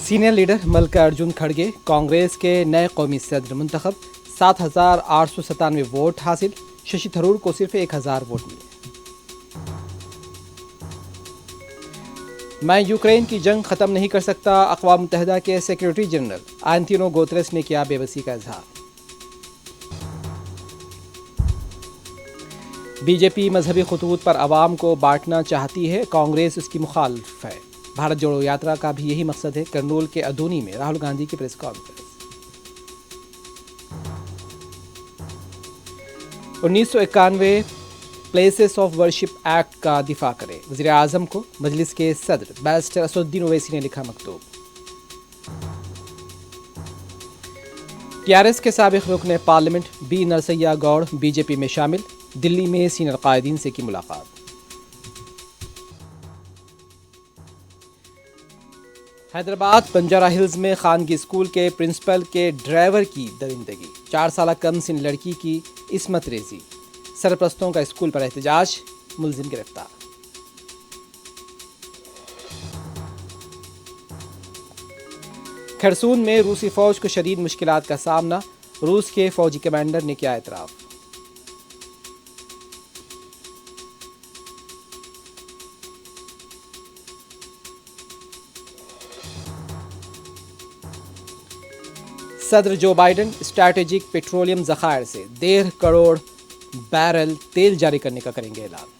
Senior leader ملکا Arjun Kharge Congress کے نئے قومی صدر منتخب، 7,897 ووٹ حاصل، ششی تھرور کو صرف 1,000 ووٹ ملے۔ میں یوکرین کی جنگ ختم نہیں کر سکتا، اقوام متحدہ کے سیکرٹری جنرل آنٹونیو گوتریس نے کیا بے بسی کا اظہار۔ بی جے پی مذہبی خطوط پر عوام کو بانٹنا چاہتی ہے، کانگریس اس کی مخالف ہے۔ بھارت جوڑو یاترا کا بھی یہی مقصد ہے، کرنول کے ادونی میں راہل گاندھی کی press conference. 1991 places of worship act کا دفاع کرے، وزیر اعظم کو مجلس کے صدر بیرسٹر اسدالدین اویسی نے لکھا مکتوب۔ ٹی آر ایس کے سابق رکن parliament be نرسیا Gaur B J پی میں شامل، دلی میں سینئر قائدین سے کی ملاقات۔ حیدرآباد بنجارہ ہلز میں خانگی اسکول کے پرنسپل کے ڈرائیور کی درندگی، 4 سالہ کم سن لڑکی کی عصمت ریزی، سرپرستوں کا اسکول پر احتجاج، ملزم گرفتار۔ کھرسون میں روسی فوج کو شدید مشکلات کا سامنا، روس کے فوجی کمانڈر نے کیا اعتراف۔ صدر جو بائیڈن اسٹریٹجک پیٹرولیم ذخائر سے 1.5 کروڑ بیرل تیل جاری کرنے کا کریں گے اعلان۔